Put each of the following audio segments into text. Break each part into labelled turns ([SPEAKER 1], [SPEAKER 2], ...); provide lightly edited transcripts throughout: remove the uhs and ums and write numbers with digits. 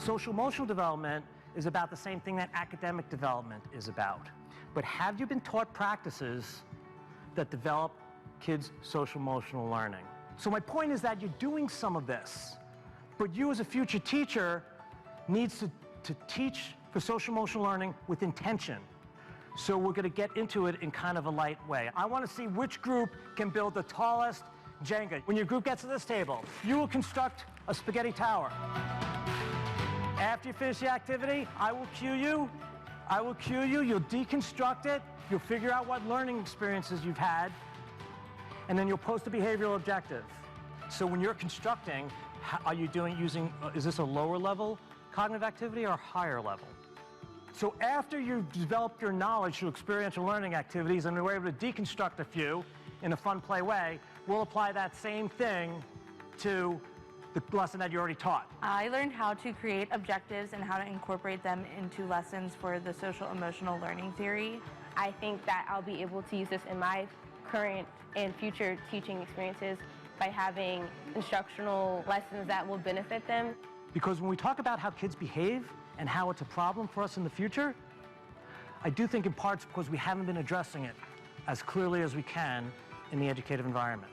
[SPEAKER 1] Social-emotional development is about the same thing that academic development is about. But have you been taught practices that develop kids' social-emotional learning? So my point is that you're doing some of this, but you as a future teacher needs to teach for social-emotional learning with intention. So we're going to get into it in kind of a light way. I want to see which group can build the tallest Jenga. When your group gets to this table, you will construct a spaghetti tower. After you finish the activity, I will cue you. You'll deconstruct it. You'll figure out what learning experiences you've had. And then you'll post a behavioral objective. So when you're constructing, are you is this a lower level cognitive activity or a higher level? So after you've developed your knowledge through experiential learning activities and we're able to deconstruct a few in a fun play way, we'll apply that same thing to the lesson that you already taught.
[SPEAKER 2] I learned how to create objectives and how to incorporate them into lessons for the social-emotional learning theory.
[SPEAKER 3] I think that I'll be able to use this in my current and future teaching experiences by having instructional lessons that will benefit them.
[SPEAKER 1] Because when we talk about how kids behave and how it's a problem for us in the future, I do think in part it's because we haven't been addressing it as clearly as we can in the educative environment.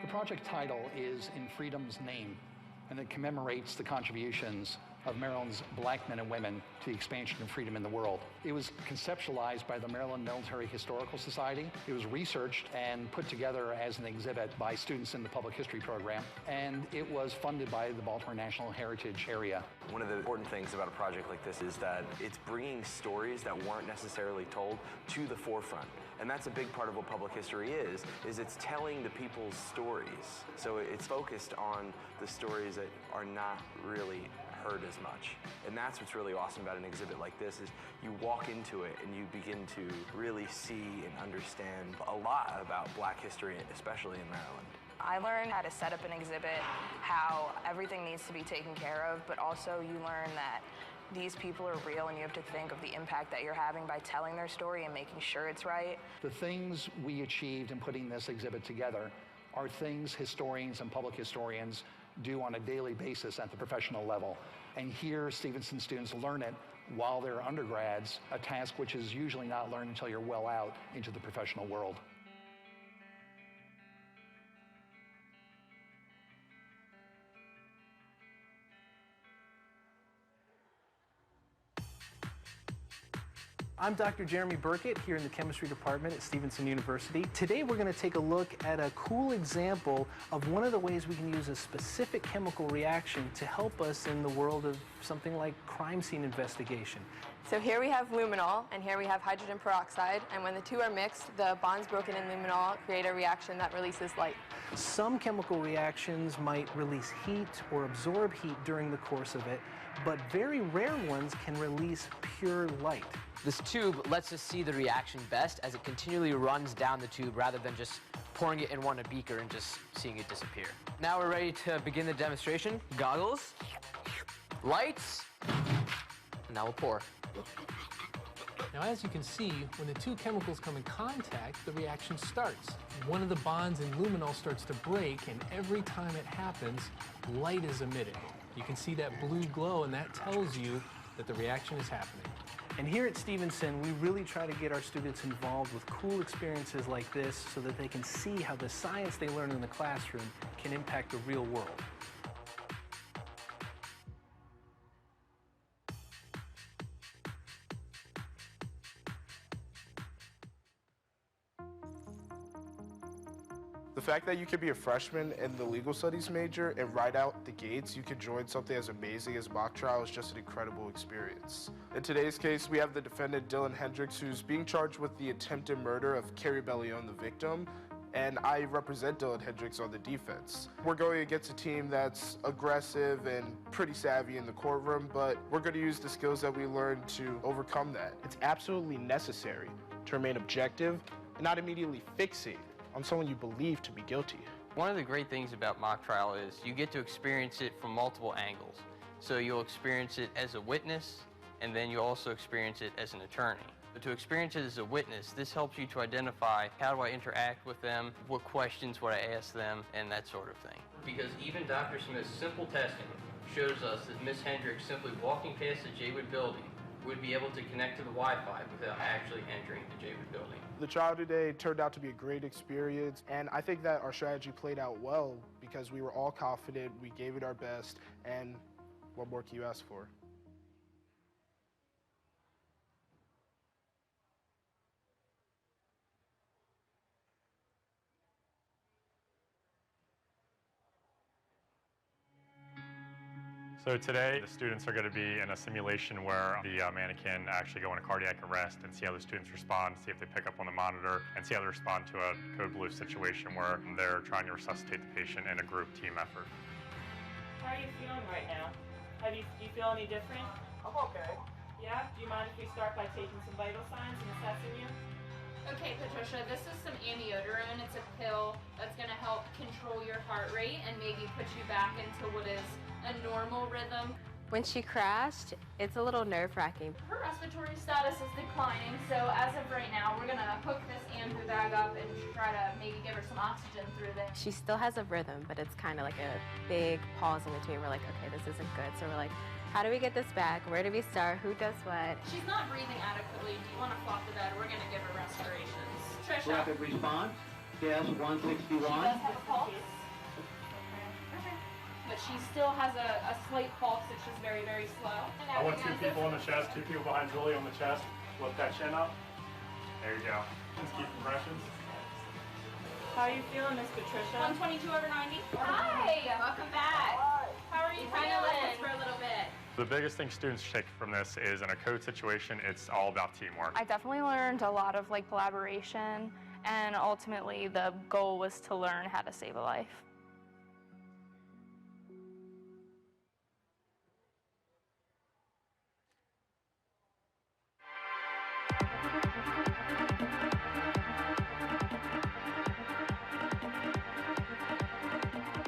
[SPEAKER 4] The project title is In Freedom's Name, and it commemorates the contributions of Maryland's black men and women to the expansion of freedom in the world. It was conceptualized by the Maryland Military Historical Society. It was researched and put together as an exhibit by students in the public history program, and it was funded by the Baltimore National Heritage Area.
[SPEAKER 5] One of the important things about a project like this is that it's bringing stories that weren't necessarily told to the forefront. And that's a big part of what public history is it's telling the people's stories. So it's focused on the stories that are not really heard as much. And that's what's really awesome about an exhibit like this is you walk into it and you begin to really see and understand a lot about black history, especially in Maryland.
[SPEAKER 6] I learned how to set up an exhibit, how everything needs to be taken care of, but also you learn that these people are real and you have to think of the impact that you're having by telling their story and making sure it's right.
[SPEAKER 4] The things we achieved in putting this exhibit together are things historians and public historians do on a daily basis at the professional level. And here, Stevenson students learn it while they're undergrads, a task which is usually not learned until you're well out into the professional world.
[SPEAKER 7] I'm Dr. Jeremy Burkett here in the chemistry department at Stevenson University. Today we're going to take a look at a cool example of one of the ways we can use a specific chemical reaction to help us in the world of something like crime scene investigation.
[SPEAKER 8] So here we have luminol, and here we have hydrogen peroxide, and when the two are mixed, the bonds broken in luminol create a reaction that releases light.
[SPEAKER 7] Some chemical reactions might release heat or absorb heat during the course of it, but very rare ones can release pure light.
[SPEAKER 9] This tube lets us see the reaction best as it continually runs down the tube rather than just pouring it in one beaker and just seeing it disappear. Now we're ready to begin the demonstration. Goggles, lights, and now we'll pour.
[SPEAKER 7] Now, as you can see, when the two chemicals come in contact, the reaction starts. One of the bonds in luminol starts to break, and every time it happens, light is emitted. You can see that blue glow, and that tells you that the reaction is happening. And here at Stevenson, we really try to get our students involved with cool experiences like this so that they can see how the science they learn in the classroom can impact the real world.
[SPEAKER 10] The fact that you could be a freshman in the legal studies major and right out the gates you could join something as amazing as mock trial is just an incredible experience. In today's case, we have the defendant Dylan Hendricks, who's being charged with the attempted murder of Carrie Bellion, the victim, and I represent Dylan Hendricks on the defense. We're going against a team that's aggressive and pretty savvy in the courtroom, but we're going to use the skills that we learned to overcome that. It's absolutely necessary to remain objective and not immediately fixate on someone you believe to be guilty.
[SPEAKER 9] One of the great things about mock trial is you get to experience it from multiple angles. So you'll experience it as a witness, and then you'll also experience it as an attorney. But to experience it as a witness, this helps you to identify how do I interact with them, what questions would I ask them, and that sort of thing. Because even Dr. Smith's simple testing shows us that Ms. Hendricks simply walking past the Jaywood building would be able to connect to the Wi-Fi without actually entering the Jaywood building.
[SPEAKER 10] The trial today turned out to be a great experience, and I think that our strategy played out well because we were all confident, we gave it our best, and what more can you ask for?
[SPEAKER 11] So today, the students are going to be in a simulation where the mannequin actually go into cardiac arrest and see how the students respond, see if they pick up on the monitor, and see how they respond to a code blue situation where they're trying to resuscitate the patient in a group team effort.
[SPEAKER 12] How are you feeling right now? Do you feel any different?
[SPEAKER 10] I'm okay.
[SPEAKER 12] Yeah? Do you mind if we start by taking some vital signs and assessing you?
[SPEAKER 13] Okay, Patricia, this is some amiodarone. It's a pill that's going to help control your heart rate and maybe put you back into what is a normal rhythm.
[SPEAKER 8] When she crashed, it's a little nerve-wracking.
[SPEAKER 13] Her respiratory status is declining, so as of right now, we're going to hook this ambu bag up and try to maybe give her some oxygen through there.
[SPEAKER 8] She still has a rhythm, but it's kind of like a big pause in between. We're like, okay, this isn't good. So we're like, how do we get this back? Where do we start? Who does what?
[SPEAKER 13] She's not breathing adequately. Do you want to flop the bed? We're going to give her respirations. Trisha.
[SPEAKER 14] Rapid response, gas 161.
[SPEAKER 13] She does have a pulse. But she still has a slight pulse. It's just very, very slow.
[SPEAKER 11] I want 2 people on the chest, 2 people behind Julie on the chest. Lift that chin up. There you go. Just keep compressions.
[SPEAKER 12] How are you feeling, Miss Patricia?
[SPEAKER 13] 122/90. Hi! Welcome back. Hi. How are you feeling for a little bit?
[SPEAKER 11] The biggest thing students take from this is in a code situation, it's all about teamwork.
[SPEAKER 2] I definitely learned a lot of collaboration, and ultimately the goal was to learn how to save a life.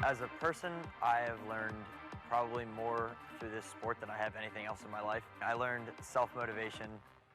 [SPEAKER 15] As a person, I have learned probably more through this sport than I have anything else in my life. I learned self-motivation,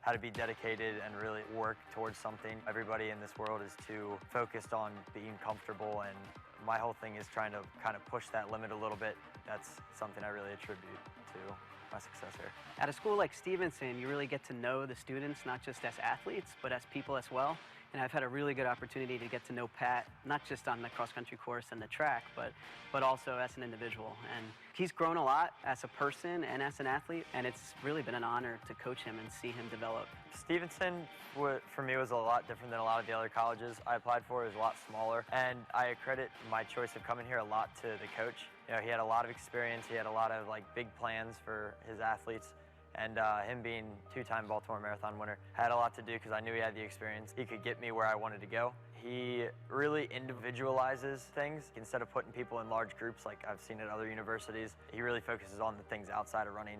[SPEAKER 15] how to be dedicated and really work towards something. Everybody in this world is too focused on being comfortable, and my whole thing is trying to kind of push that limit a little bit. That's something I really attribute to my success here.
[SPEAKER 16] At a school like Stevenson, you really get to know the students, not just as athletes, but as people as well. And I've had a really good opportunity to get to know Pat, not just on the cross-country course and the track, but also as an individual. And he's grown a lot as a person and as an athlete, and it's really been an honor to coach him and see him develop.
[SPEAKER 15] Stevenson, for me, was a lot different than a lot of the other colleges I applied for. It was a lot smaller, and I credit my choice of coming here a lot to the coach. You know, he had a lot of experience. He had a lot of big plans for his athletes. And him being 2-time Baltimore Marathon winner had a lot to do because I knew he had the experience. He could get me where I wanted to go. He really individualizes things. Instead of putting people in large groups like I've seen at other universities, he really focuses on the things outside of running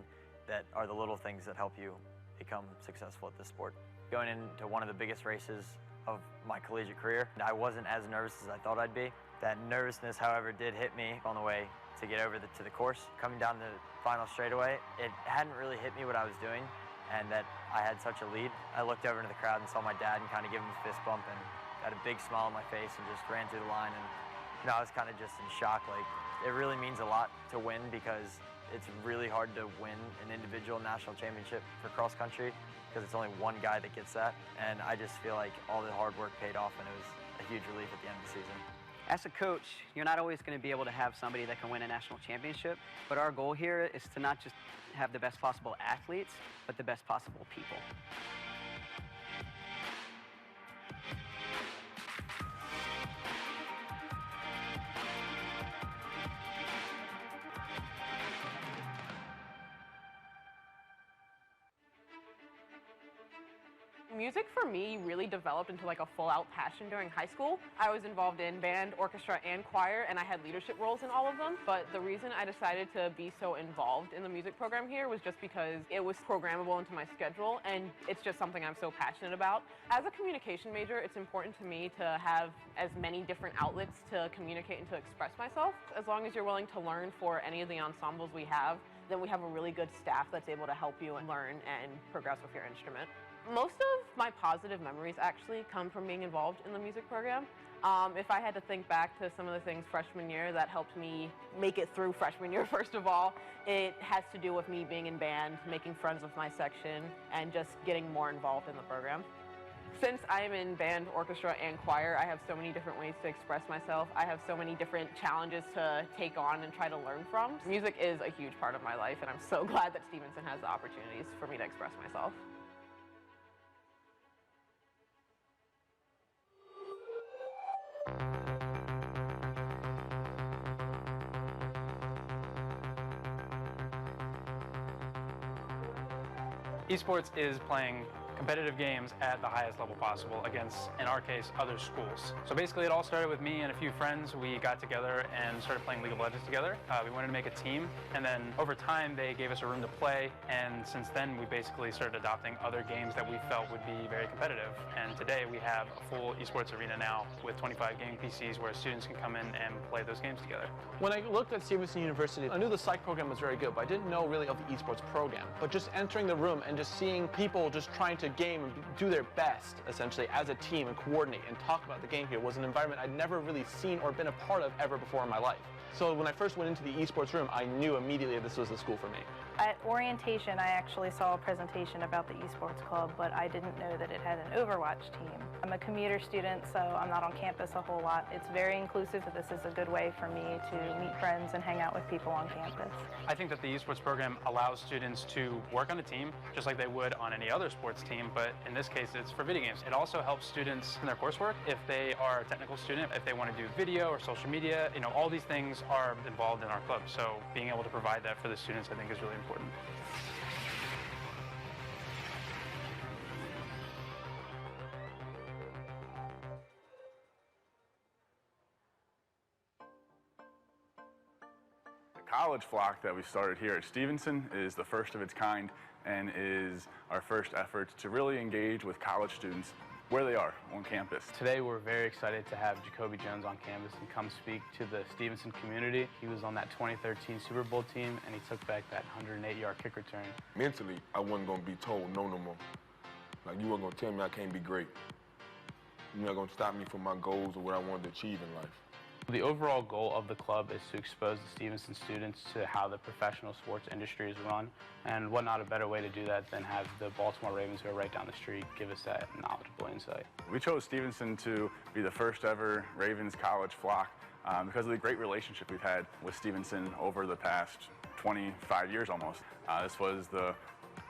[SPEAKER 15] that are the little things that help you become successful at this sport. Going into one of the biggest races of my collegiate career. I wasn't as nervous as I thought I'd be. That nervousness, however, did hit me on the way to get over to the course. Coming down the final straightaway, it hadn't really hit me what I was doing and that I had such a lead. I looked over into the crowd and saw my dad and kind of give him a fist bump and got a big smile on my face and just ran through the line. And I was kind of just in shock. Like, it really means a lot to win because it's really hard to win an individual national championship for cross country because it's only one guy that gets that. And I just feel like all the hard work paid off and it was a huge relief at the end of the season.
[SPEAKER 16] As a coach, you're not always going to be able to have somebody that can win a national championship, but our goal here is to not just have the best possible athletes, but the best possible people.
[SPEAKER 17] Music for me really developed into like a full-out passion during high school. I was involved in band, orchestra, and choir, and I had leadership roles in all of them. But the reason I decided to be so involved in the music program here was just because it was programmable into my schedule, and it's just something I'm so passionate about. As a communication major, it's important to me to have as many different outlets to communicate and to express myself. As long as you're willing to learn for any of the ensembles we have, then we have a really good staff that's able to help you learn and progress with your instrument. Most of my positive memories actually come from being involved in the music program. If I had to think back to some of the things freshman year that helped me make it through freshman year, first of all, it has to do with me being in band, making friends with my section, and just getting more involved in the program. Since I'm in band, orchestra, and choir, I have so many different ways to express myself. I have so many different challenges to take on and try to learn from. Music is a huge part of my life, and I'm so glad that Stevenson has the opportunities for me to express myself.
[SPEAKER 18] Esports is playing competitive games at the highest level possible against, in our case, other schools. So basically it all started with me and a few friends. We got together and started playing League of Legends together. We wanted to make a team, and then over time they gave us a room to play, and since then we basically started adopting other games that we felt would be very competitive. And today we have a full esports arena now with 25 gaming PCs where students can come in and play those games together.
[SPEAKER 7] When I looked at Stevenson University, I knew the psych program was very good, but I didn't know really of the esports program. But just entering the room and just seeing people just trying to game and do their best, essentially, as a team and coordinate and talk about the game here was an environment I'd never really seen or been a part of ever before in my life. So when I first went into the esports room, I knew immediately this was the school for me.
[SPEAKER 19] At orientation, I actually saw a presentation about the esports club, but I didn't know that it had an Overwatch team. I'm a commuter student, so I'm not on campus a whole lot. It's very inclusive. This is a good way for me to meet friends and hang out with people on campus.
[SPEAKER 18] I think that the esports program allows students to work on a team just like they would on any other sports team, but in this case it's for video games. It also helps students in their coursework if they are a technical student, if they want to do video or social media, all these things are involved in our club. So being able to provide that for the students I think is really important.
[SPEAKER 20] College flock that we started here at Stevenson is the first of its kind and is our first effort to really engage with college students where they are on campus.
[SPEAKER 21] Today we're very excited to have Jacoby Jones on campus and come speak to the Stevenson community. He was on that 2013 Super Bowl team and he took back that 108-yard kick return.
[SPEAKER 22] Mentally, I wasn't going to be told no more. Like, you weren't going to tell me I can't be great. You're not going to stop me from my goals or what I wanted to achieve in life.
[SPEAKER 21] The overall goal of the club is to expose the Stevenson students to how the professional sports industry is run, and what not a better way to do that than have the Baltimore Ravens, who are right down the street, give us that knowledgeable insight.
[SPEAKER 20] We chose Stevenson to be the first ever Ravens college flock because of the great relationship we've had with Stevenson over the past 25 years almost. This was the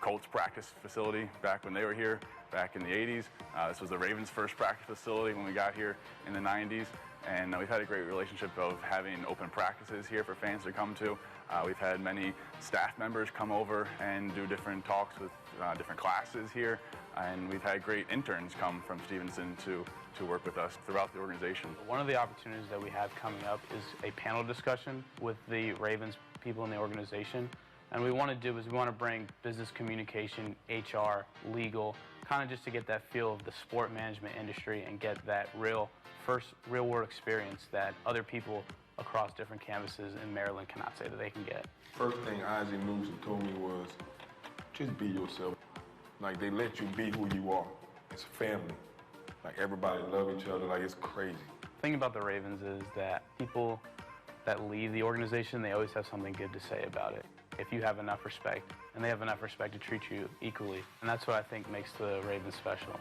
[SPEAKER 20] Colts practice facility back when they were here back in the 80s. This was the Ravens' first practice facility when we got here in the 90s. And we've had a great relationship of having open practices here for fans to come to. We've had many staff members come over and do different talks with different classes here. And we've had great interns come from Stevenson to work with us throughout the organization.
[SPEAKER 21] One of the opportunities that we have coming up is a panel discussion with the Ravens people in the organization. And what we want to do is we want to bring business communication, HR, legal, kind of just to get that feel of the sport management industry and get that first real-world experience that other people across different campuses in Maryland cannot say that they can get.
[SPEAKER 22] First thing Isaac Newsom told me was, just be yourself. Like, they let you be who you are. It's family. Like, everybody love each other. Like, it's crazy.
[SPEAKER 21] The thing about the Ravens is that people that leave the organization, they always have something good to say about it. If you have enough respect, and they have enough respect to treat you equally. And that's what I think makes the Ravens special.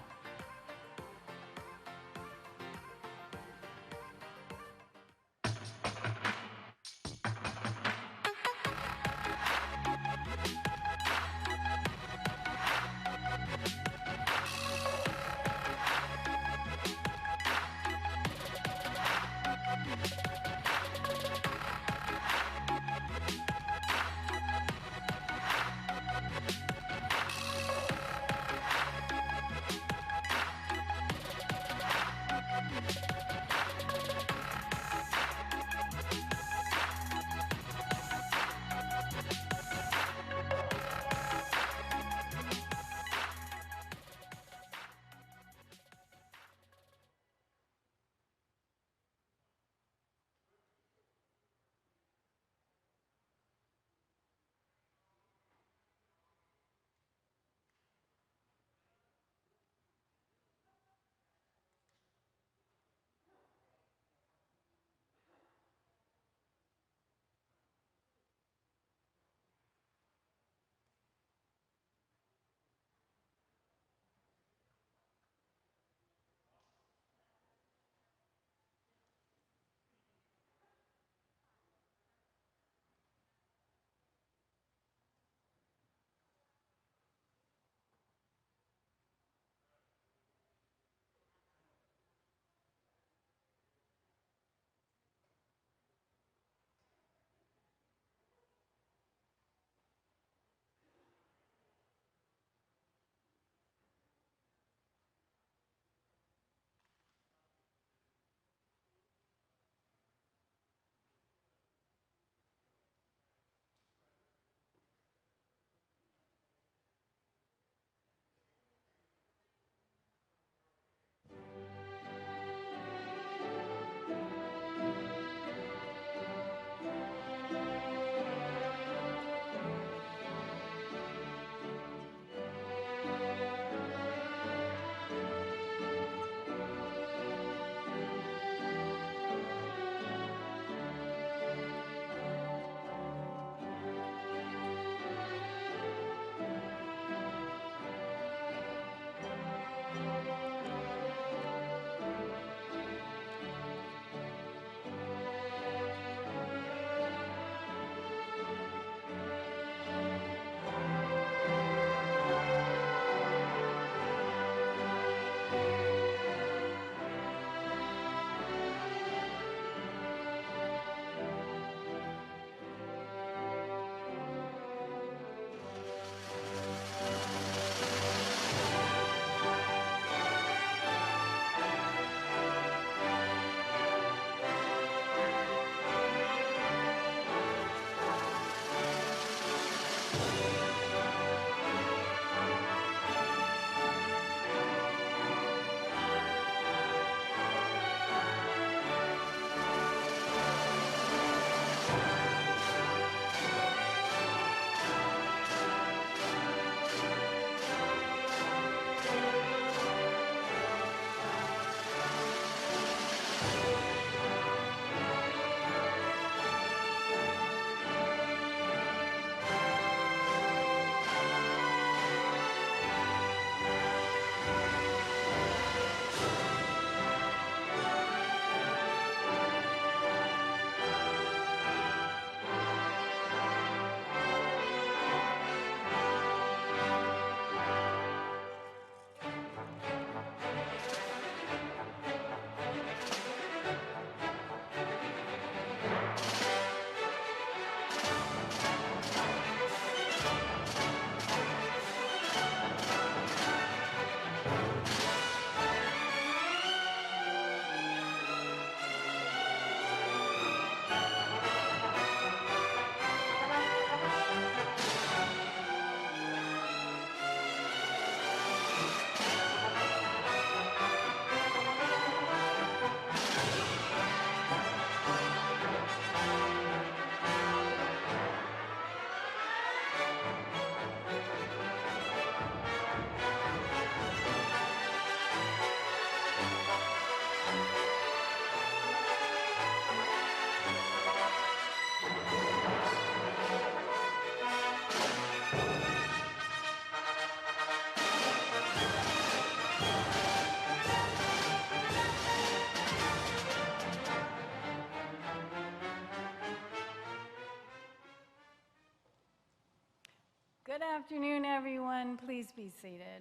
[SPEAKER 1] Good afternoon, everyone. Please be seated.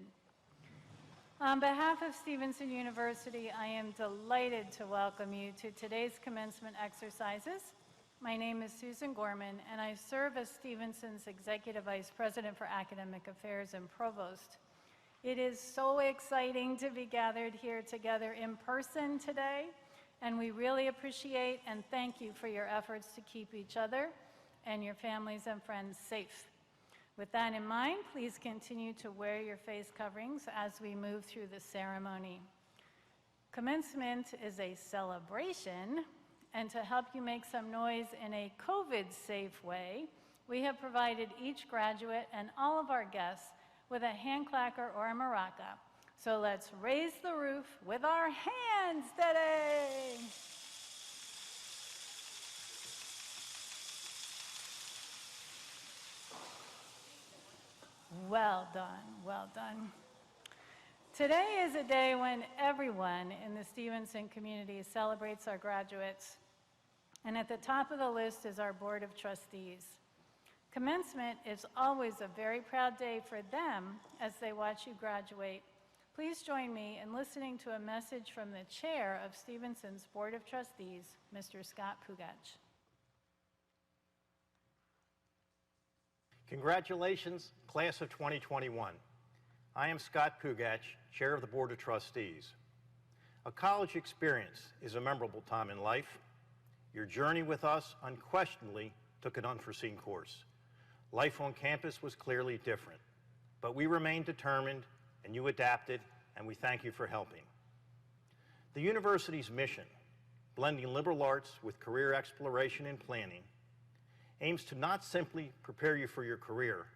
[SPEAKER 1] On behalf of Stevenson University, I am delighted to welcome you to today's commencement exercises. My name is Susan Gorman, and I serve as Stevenson's Executive Vice President for Academic Affairs and Provost. It is so exciting to be gathered here together in person today, and we really appreciate and thank you for your efforts to keep each other and your families and friends safe. With that in mind, please continue to wear your face coverings as we move through the ceremony. Commencement is a celebration, and to help you make some noise in a COVID-safe way, we have provided each graduate and all of our guests with a hand clacker or a maraca. So let's raise the roof with our hands, steady! Well done, well done. Today is a day when everyone in the Stevenson community celebrates our graduates, and at the top of the list is our Board of Trustees. Commencement is always a very proud day for them as they watch you graduate. Please join me in listening to a message from the chair of Stevenson's Board of Trustees, Mr. Scott Pugach.
[SPEAKER 3] Congratulations, class of 2021. I am Scott Pugach, chair of the Board of Trustees. A college experience is a memorable time in life. Your journey with us unquestionably took an unforeseen course. Life on campus was clearly different, but we remained determined and you adapted, and we thank you for helping. The university's mission, blending liberal arts with career exploration and planning, aims to not simply prepare you for your career,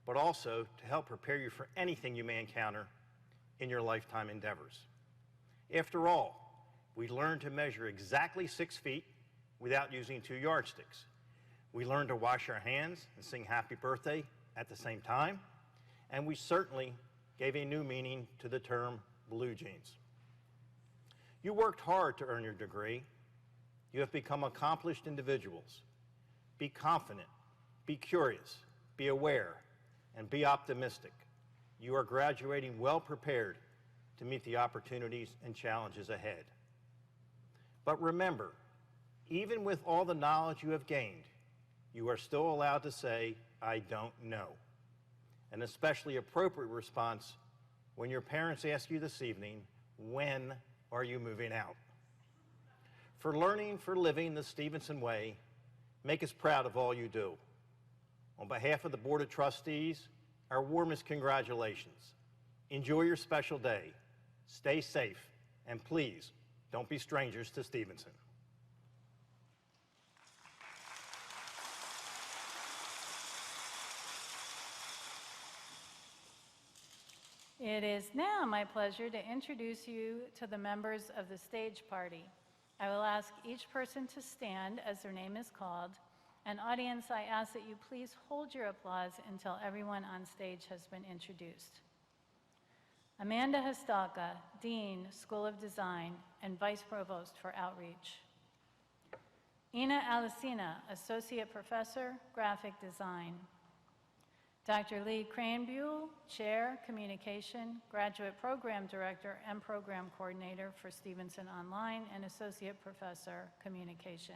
[SPEAKER 3] but also to help prepare you for anything you may encounter in your lifetime endeavors. After all, we learn to measure exactly 6 feet without using 2 yardsticks. We learn to wash our hands and sing happy birthday at the same time, and we certainly gave a new meaning to the term blue jeans. You worked hard to earn your degree. You have become accomplished individuals. Be confident, be curious, be aware, and be optimistic. You are graduating well prepared to meet the opportunities and challenges ahead. But remember, even with all the knowledge you have gained, you are still allowed to say, I don't know. An especially appropriate response when your parents ask you this evening, when are you moving out? For learning, for living the Stevenson way, make us proud of all you do. On behalf of the Board of Trustees, our warmest congratulations. Enjoy your special day. Stay safe, and please, don't be strangers to Stevenson.
[SPEAKER 1] It is now my pleasure to introduce you to the members of the stage party. I will ask each person to stand as their name is called. And audience, I ask that you please hold your applause until everyone on stage has been introduced. Amanda Hostalka, Dean, School of Design, and Vice Provost for Outreach. Ina Alicina, Associate Professor, Graphic Design. Dr. Lee Cranbuell, Chair, Communication, Graduate Program Director and Program Coordinator for Stevenson Online, and Associate Professor, Communication.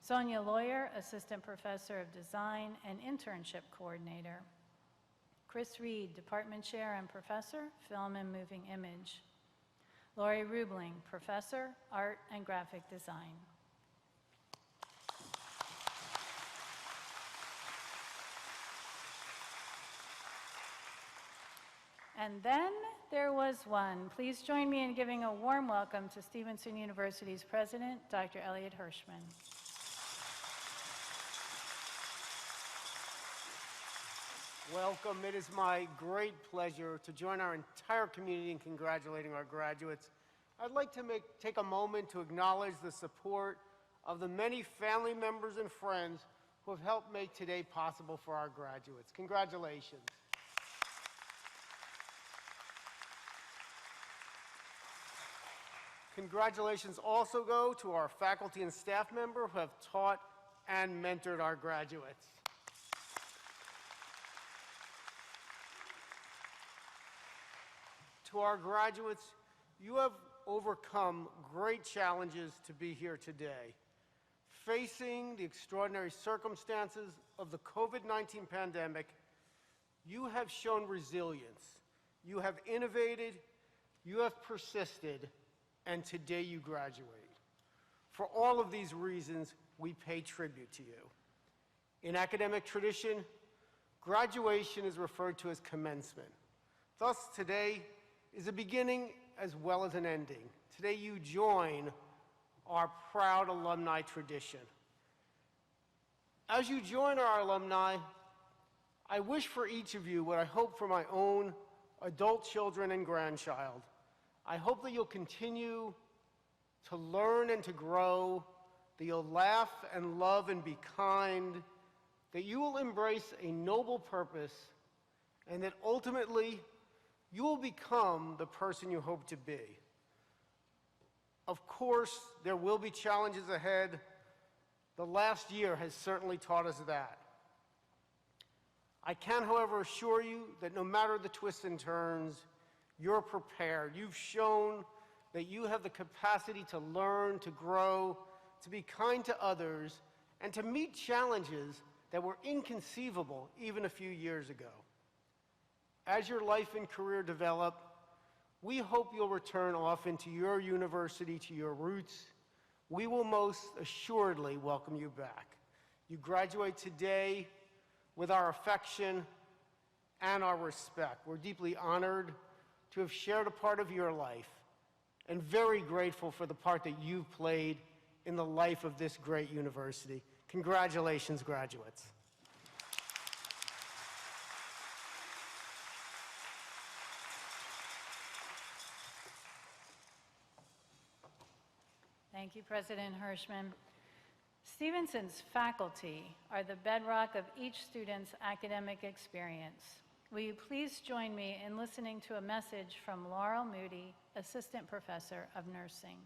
[SPEAKER 1] Sonia Lawyer, Assistant Professor of Design and Internship Coordinator. Chris Reed, Department Chair and Professor, Film and Moving Image. Lori Rubling, Professor, Art and Graphic Design. And then there was one. Please join me in giving a warm welcome to Stevenson University's President, Dr. Elliot Hirschman.
[SPEAKER 23] Welcome. It is my great pleasure to join our entire community in congratulating our graduates. I'd like to take a moment to acknowledge the support of the many family members and friends who have helped make today possible for our graduates. Congratulations. Congratulations also go to our faculty and staff members who have taught and mentored our graduates. To our graduates, you have overcome great challenges to be here today. Facing the extraordinary circumstances of the COVID-19 pandemic, you have shown resilience, you have innovated, you have persisted, and today you graduate. For all of these reasons, we pay tribute to you. In academic tradition, graduation is referred to as commencement. Thus, today is a beginning as well as an ending. Today you join our proud alumni tradition. As you join our alumni, I wish for each of you what I hope for my own adult children and grandchild. I hope that you'll continue to learn and to grow, that you'll laugh and love and be kind, that you will embrace a noble purpose, and that ultimately you will become the person you hope to be. Of course, there will be challenges ahead. The last year has certainly taught us that. I can, however, assure you that no matter the twists and turns, you're prepared. You've shown that you have the capacity to learn, to grow, to be kind to others, and to meet challenges that were inconceivable even a few years ago. As your life and career develop, we hope you'll return often to your university, to your roots. We will most assuredly welcome you back. You graduate today with our affection and our respect. We're deeply honored to have shared a part of your life and very grateful for the part that you've played in the life of this great university. Congratulations, graduates.
[SPEAKER 1] Thank you, President Hirschman. Stevenson's faculty are the bedrock of each student's academic experience. Will you please join me in listening to a message from Laurel Moody, Assistant Professor of Nursing.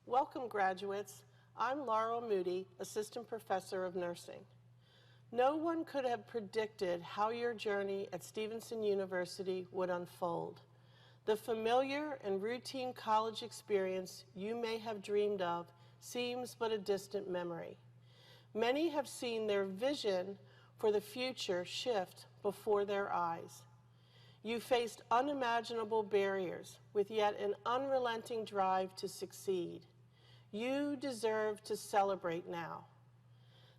[SPEAKER 4] Welcome, graduates. I'm Laurel Moody, Assistant Professor of Nursing. No one could have predicted how your journey at Stevenson University would unfold. The familiar and routine college experience you may have dreamed of seems but a distant memory. Many have seen their vision for the future shift before their eyes. You faced unimaginable barriers with yet an unrelenting drive to succeed. You deserve to celebrate now.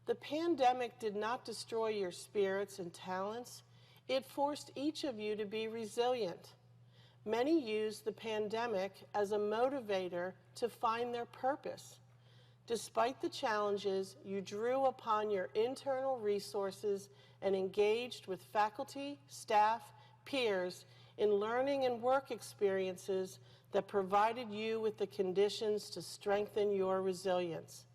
[SPEAKER 4] The pandemic did not destroy your spirits and talents. It forced each of you to be resilient. Many used the pandemic as a motivator to find their purpose. Despite the challenges, you drew upon your internal resources and engaged with faculty, staff, peers in learning and work experiences that provided you with the conditions to strengthen your resilience.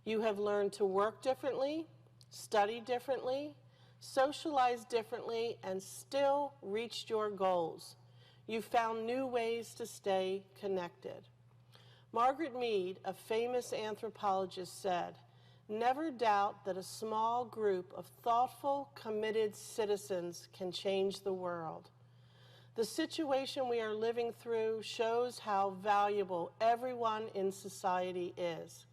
[SPEAKER 4] You have learned to work differently, study differently, socialize differently, and still reached your goals. You found new ways to stay connected. Margaret Mead, a famous anthropologist, said, "Never doubt that a small group of thoughtful, committed citizens can change the world." The situation we are living through shows how valuable everyone in society is.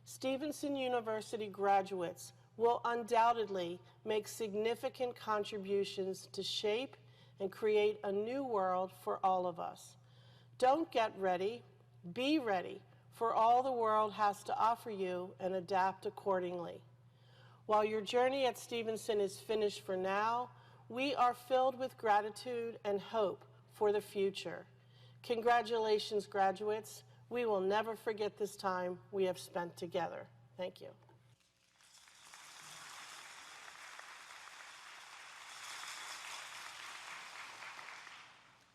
[SPEAKER 4] Stevenson University graduates will undoubtedly make significant contributions to shape and create a new world for all of us. Don't get ready, be ready for all the world has to offer you and adapt accordingly. While your journey at Stevenson is finished for now, we are filled with gratitude and hope for the future. Congratulations, graduates. We will never forget this time we have spent together. Thank you.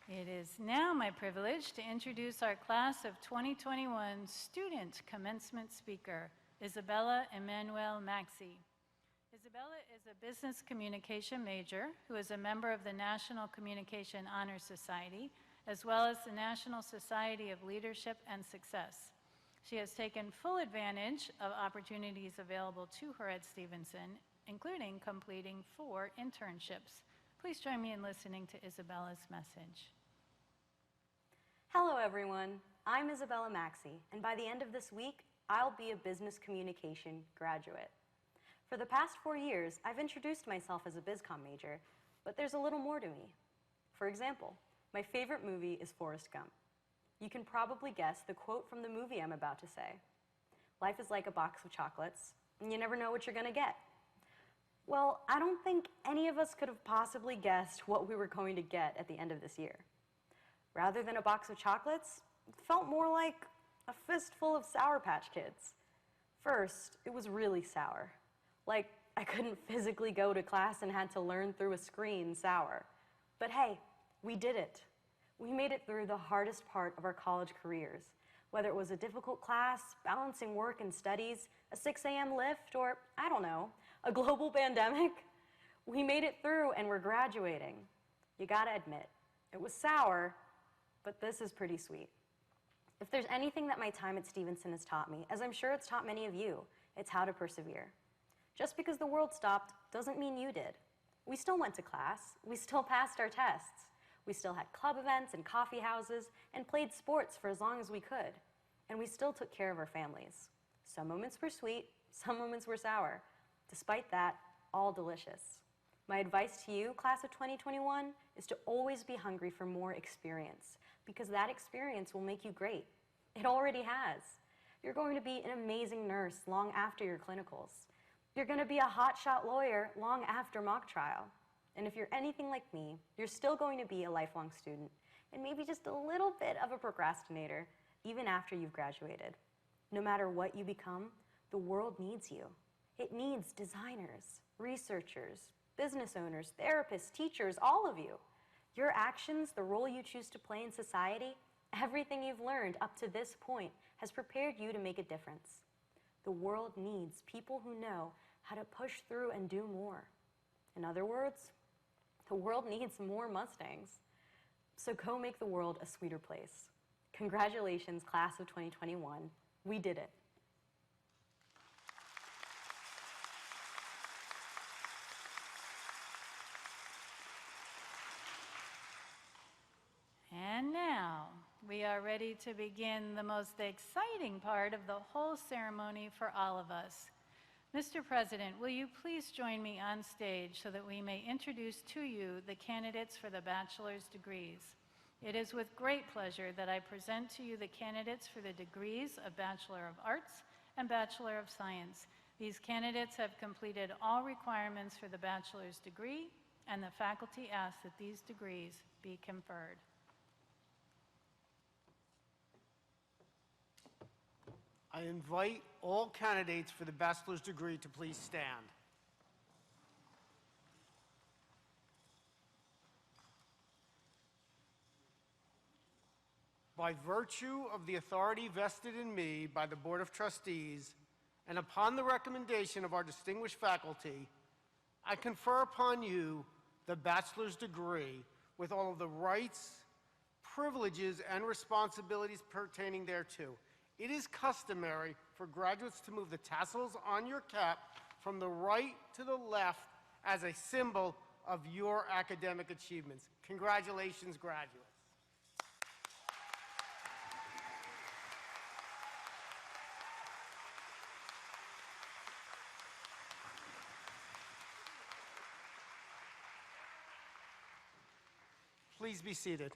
[SPEAKER 1] It is now my privilege to introduce our class of 2021 student commencement speaker, Isabella Emanuel Maxey. Isabella is a business communication major who is a member of the National Communication Honor Society, as well as the National Society of Leadership and Success. She has taken full advantage of opportunities available to her at Stevenson, including completing 4 internships, Please join me in listening to Isabella's message.
[SPEAKER 5] Hello, everyone. I'm Isabella Maxey, and by the end of this week, I'll be a business communication graduate. For the past 4 years, I've introduced myself as a BizCom major, but there's a little more to me. For example, my favorite movie is Forrest Gump. You can probably guess the quote from the movie I'm about to say. Life is like a box of chocolates, and you never know what you're gonna get. Well, I don't think any of us could have possibly guessed what we were going to get at the end of this year. Rather than a box of chocolates, it felt more like a fistful of Sour Patch Kids. First, it was really sour. Like, I couldn't physically go to class and had to learn through a screen sour. But hey, we did it. We made it through the hardest part of our college careers, whether it was a difficult class, balancing work and studies, a 6 a.m. lift, or, I don't know, a global pandemic. We made it through and we're graduating. You gotta admit, it was sour, but this is pretty sweet. If there's anything that my time at Stevenson has taught me, as I'm sure it's taught many of you, it's how to persevere. Just because the world stopped doesn't mean you did. We still went to class, we still passed our tests, we still had club events and coffee houses and played sports for as long as we could, and we still took care of our families. Some moments were sweet, some moments were sour. Despite that, all delicious. My advice to you, class of 2021, is to always be hungry for more experience, because that experience will make you great. It already has. You're going to be an amazing nurse long after your clinicals. You're going to be a hotshot lawyer long after mock trial. And if you're anything like me, you're still going to be a lifelong student and maybe just a little bit of a procrastinator even after you've graduated. No matter what you become, the world needs you. It needs designers, researchers, business owners, therapists, teachers, all of you. Your actions, the role you choose to play in society, everything you've learned up to this point has prepared you to make a difference. The world needs people who know how to push through and do more. In other words, the world needs more Mustangs. So go make the world a sweeter place. Congratulations, class of 2021. We did it.
[SPEAKER 1] And now, we are ready to begin the most exciting part of the whole ceremony for all of us. Mr. President, will you please join me on stage so that we may introduce to you the candidates for the bachelor's degrees. It is with great pleasure that I present to you the candidates for the degrees of Bachelor of Arts and Bachelor of Science. These candidates have completed all requirements for the bachelor's degree, and the faculty asks that these degrees be conferred.
[SPEAKER 23] I invite all candidates for the bachelor's degree to please stand. By virtue of the authority vested in me by the Board of Trustees, and upon the recommendation of our distinguished faculty, I confer upon you the bachelor's degree with all of the rights, privileges, and responsibilities pertaining thereto. It is customary for graduates to move the tassels on your cap from the right to the left as a symbol of your academic achievements. Congratulations, graduates. Please be seated.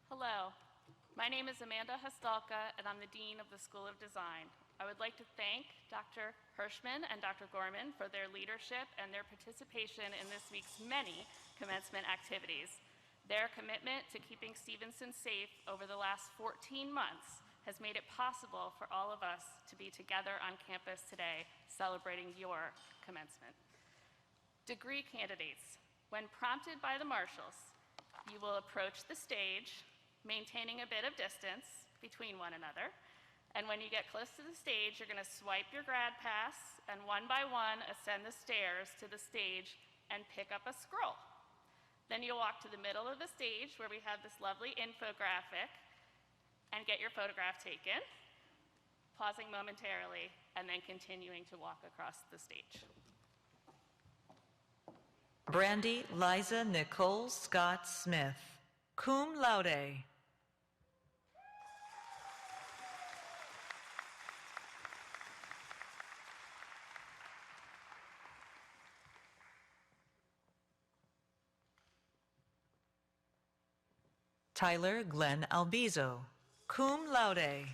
[SPEAKER 6] Hello, my name is Amanda Hostalka, and I'm the Dean of the School of Design. I would like to thank Dr. Hirschman and Dr. Gorman for their leadership and their participation in this week's many commencement activities. Their commitment to keeping Stevenson safe over the last 14 months has made it possible for all of us to be together on campus today celebrating your commencement. Degree candidates, when prompted by the marshals, you will approach the stage, maintaining a bit of distance between one another. And when you get close to the stage, you're going to swipe your grad pass and one by one ascend the stairs to the stage and pick up a scroll. Then you'll walk to the middle of the stage where we have this lovely infographic and get your photograph taken, pausing momentarily, and then continuing to walk across the stage.
[SPEAKER 8] Brandy Liza Nicole Scott Smith, cum laude. Tyler Glenn Albizo, cum laude.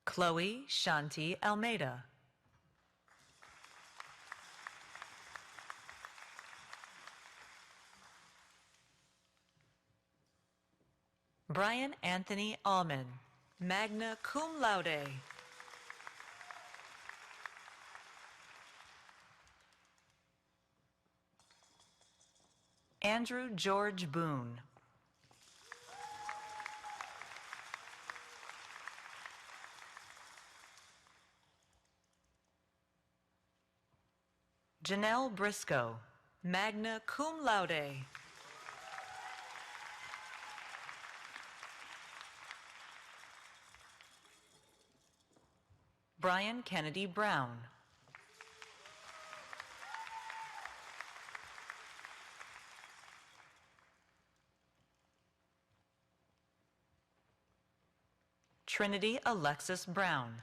[SPEAKER 8] Chloe Shanti Almeida. Brian Anthony Allman, magna cum laude. Andrew George Boone. Janelle Briscoe, magna cum laude. Brian Kennedy Brown. Trinity Alexis Brown.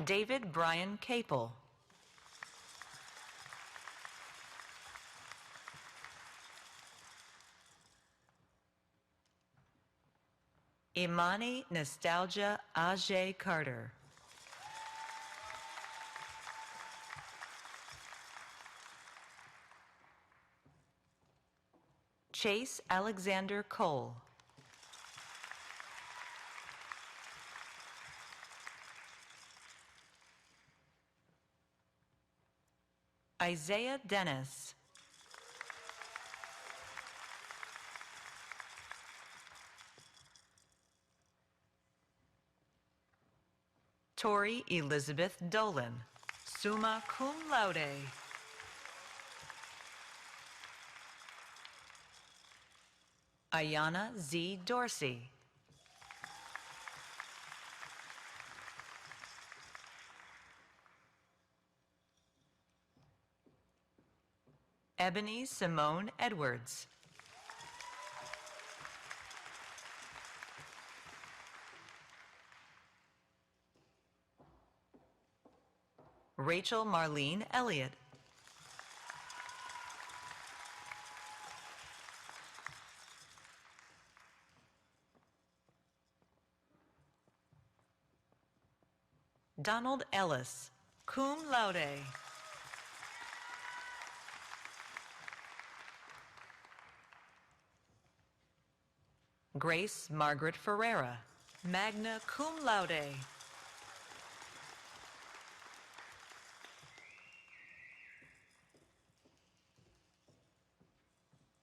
[SPEAKER 8] David Brian Capel. Imani Nostalgia Ajay Carter. Chase Alexander Cole. Isaiah Dennis. Tori Elizabeth Dolan, summa cum laude. Ayana Z. Dorsey. Ebony Simone Edwards. Rachel Marlene Elliott. Donald Ellis, cum laude. Grace Margaret Ferreira, magna cum laude.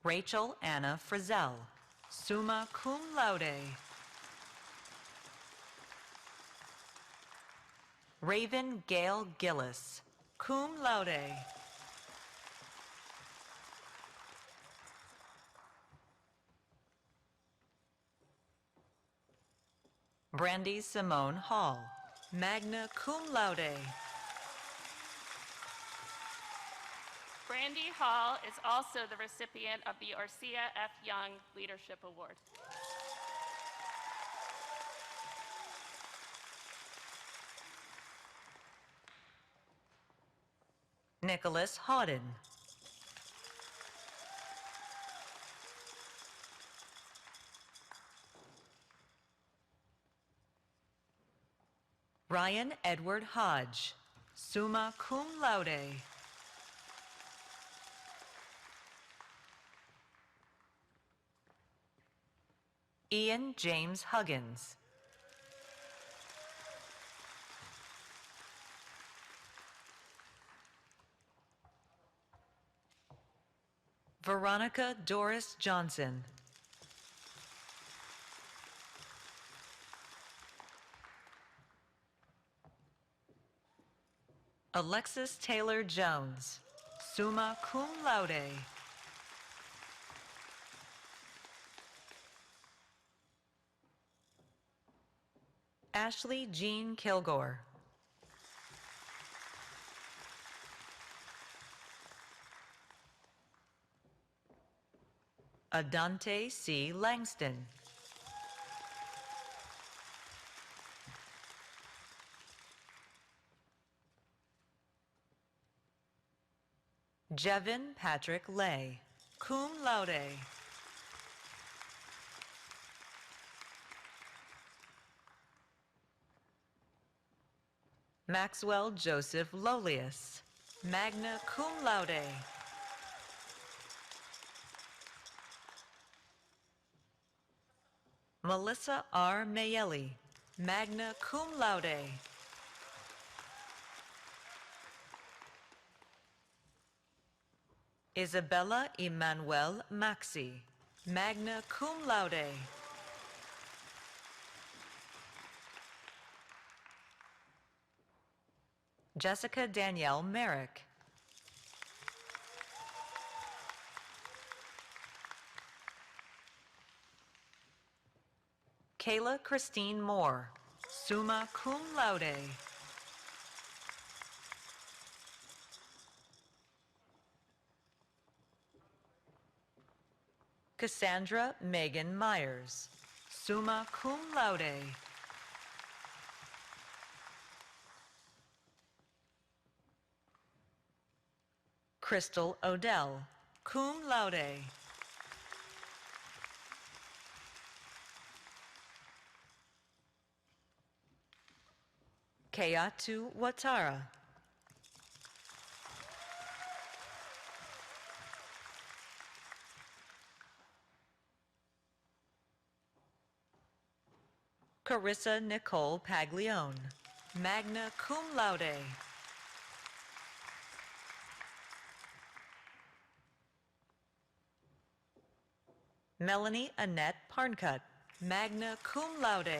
[SPEAKER 8] Rachel Anna Frizzell, summa cum laude. Raven Gail Gillis, cum laude. Brandy Simone Hall, magna cum laude.
[SPEAKER 6] Brandy Hall is also the recipient of the Orsia F. Young Leadership Award.
[SPEAKER 8] Nicholas Hawden. Ryan Edward Hodge, summa cum laude. Ian James Huggins. Veronica Doris Johnson. Alexis Taylor Jones, summa cum laude. Ashley Jean Kilgore. Adante C. Langston. Jevin Patrick Lay, cum laude. Maxwell Joseph Lolius, magna cum laude. Melissa R. Mayeli, magna cum laude. Isabella Emanuel Maxi, magna cum laude. Jessica Danielle Merrick. Kayla Christine Moore, summa cum laude. Cassandra Megan Myers, summa cum laude. Crystal Odell, cum laude. Kayatu Watara. Carissa Nicole Paglione, magna cum laude. Melanie Annette Parncutt, magna cum laude.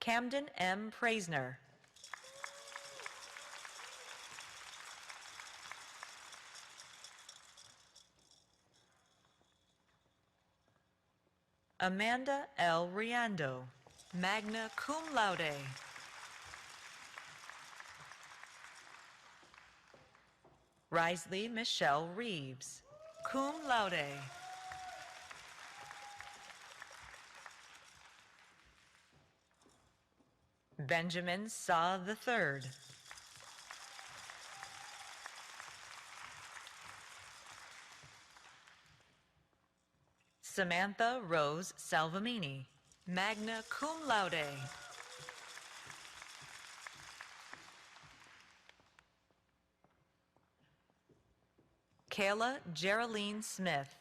[SPEAKER 8] Camden M. Praisner. Amanda L. Riando, magna cum laude. Risley Michelle Reeves, cum laude. Benjamin Saw III. Samantha Rose Salvamini, magna cum laude. Kayla Geraldine Smith.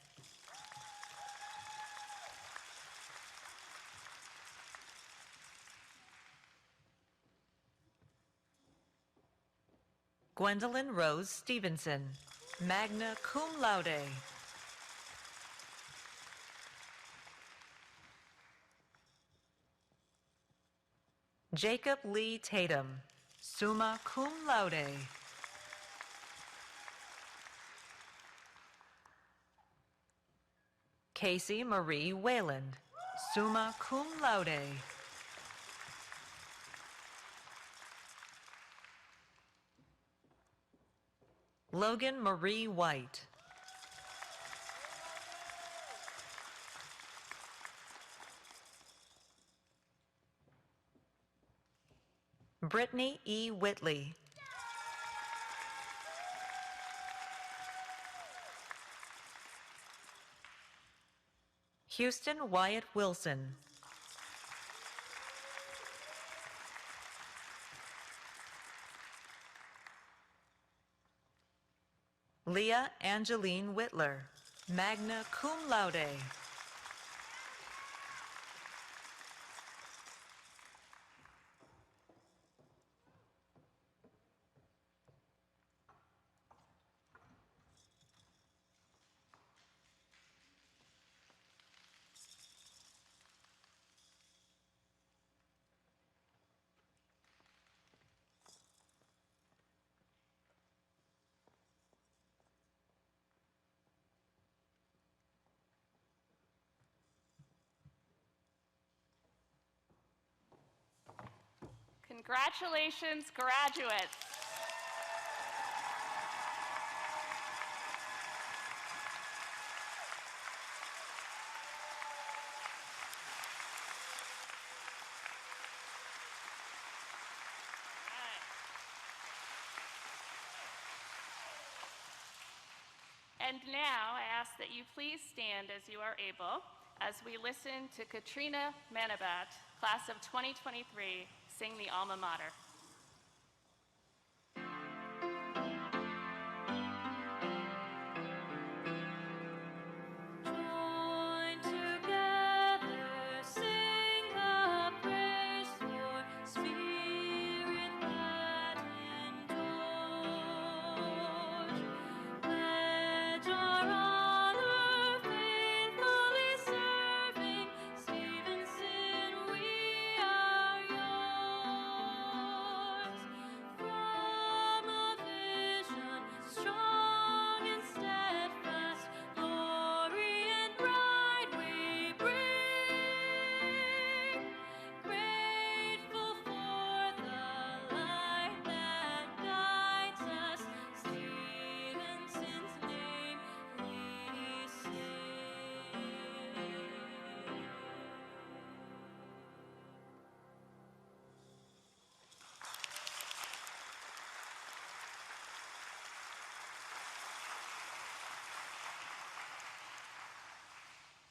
[SPEAKER 8] Gwendolyn Rose Stevenson, magna cum laude. Jacob Lee Tatum, summa cum laude. Casey Marie Wayland, summa cum laude. Logan Marie White. Brittany E. Whitley. Houston Wyatt Wilson. Leah Angeline Whitler, magna cum laude.
[SPEAKER 6] Congratulations, graduates. And now I ask that you please stand as you are able as we listen to Katrina Manabat, class of 2023, sing the alma mater.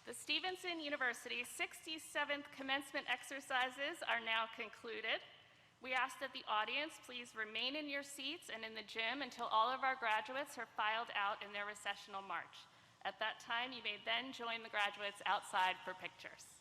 [SPEAKER 6] The Stevenson University 67th commencement exercises are now concluded. We ask that the audience please remain in your seats and in the gym until all of our graduates are filed out in their recessional march. At that time, you may then join the graduates outside for pictures.